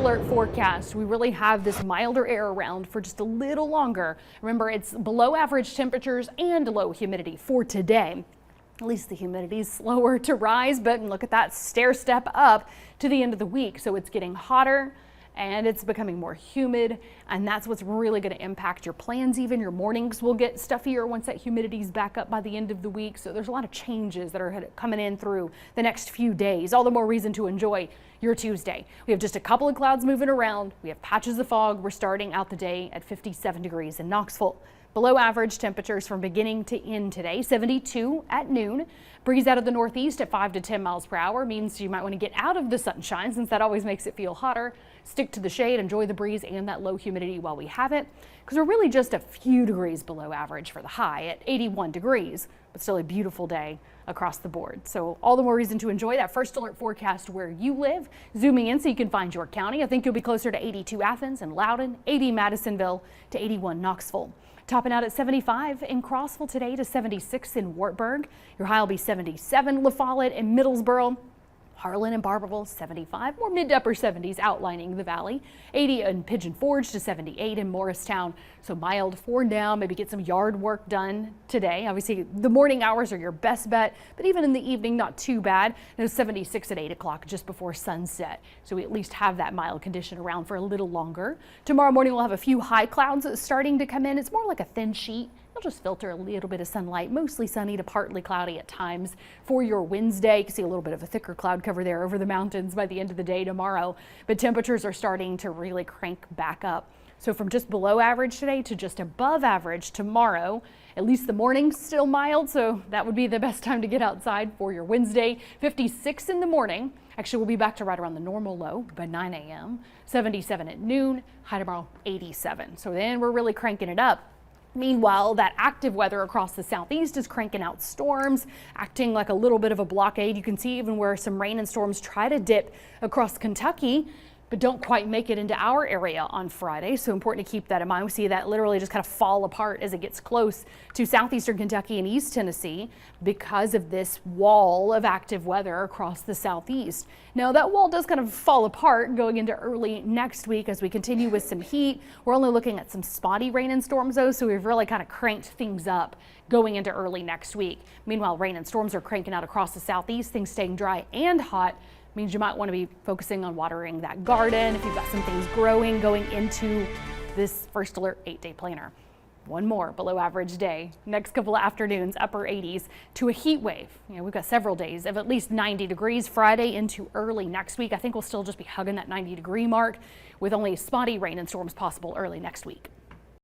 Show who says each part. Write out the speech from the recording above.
Speaker 1: alert forecast. We really have this milder air around for just a little longer. Remember, it's below average temperatures and low humidity for today. At least the humidity is slower to rise, but look at that stair step up to the end of the week. So it's getting hotter and it's becoming more humid, and that's what's really going to impact your plans. Even your mornings will get stuffier once that humidity is back up by the end of the week. So there's a lot of changes that are coming in through the next few days. All the more reason to enjoy your Tuesday. We have just a couple of clouds moving around. We have patches of fog. We're starting out the day at 57 degrees in Knoxville. Below average temperatures from beginning to end today, 72 at noon. Breeze out of the northeast at 5 to 10 miles per hour means you might want to get out of the sunshine since that always makes it feel hotter. Stick to the shade, enjoy the breeze and that low humidity while we have it, because we're really just a few degrees below average for the high at 81 degrees, but still a beautiful day across the board. So all the more reason to enjoy that first alert forecast where you live. Zooming in so you can find your county. I think you'll be closer to 82 Athens and Loudoun, 80 Madisonville to 81 Knoxville. Topping out at 75 in Crossville today to 76 in Wartburg. Your high will be 77 La Follette and Middlesboro. Harlan and Barberville 75, more mid to upper 70s outlining the valley. 80 in Pigeon Forge to 78 in Morristown. So mild for now, maybe get some yard work done today. Obviously the morning hours are your best bet, but even in the evening, not too bad. It's 76 at 8 o'clock just before sunset. So we at least have that mild condition around for a little longer. Tomorrow morning we'll have a few high clouds starting to come in. It's more like a thin sheet. It'll just filter a little bit of sunlight, mostly sunny to partly cloudy at times for your Wednesday. You can see a little bit of a thicker cloud cover there over the mountains by the end of the day tomorrow, but temperatures are starting to really crank back up. So from just below average today to just above average tomorrow. At least the morning's still mild, so that would be the best time to get outside for your Wednesday. 56 in the morning. Actually, we'll be back to right around the normal low by 9 a.m. 77 at noon. High tomorrow, 87. So then we're really cranking it up. Meanwhile, that active weather across the southeast is cranking out storms, acting like a little bit of a blockade. You can see even where some rain and storms try to dip across Kentucky, but don't quite make it into our area on Friday. So important to keep that in mind. We see that literally just kind of fall apart as it gets close to southeastern Kentucky and East Tennessee because of this wall of active weather across the southeast. Now that wall does kind of fall apart going into early next week as we continue with some heat. We're only looking at some spotty rain and storms though, so we've really kind of cranked things up going into early next week. Meanwhile, rain and storms are cranking out across the southeast, things staying dry and hot. Means you might want to be focusing on watering that garden if you've got some things growing going into this first alert 8-day planner. One more below average day. Next couple of afternoons, upper 80s to a heat wave. We've got several days of at least 90 degrees Friday into early next week. I think we'll still just be hugging that 90-degree mark with only spotty rain and storms possible early next week.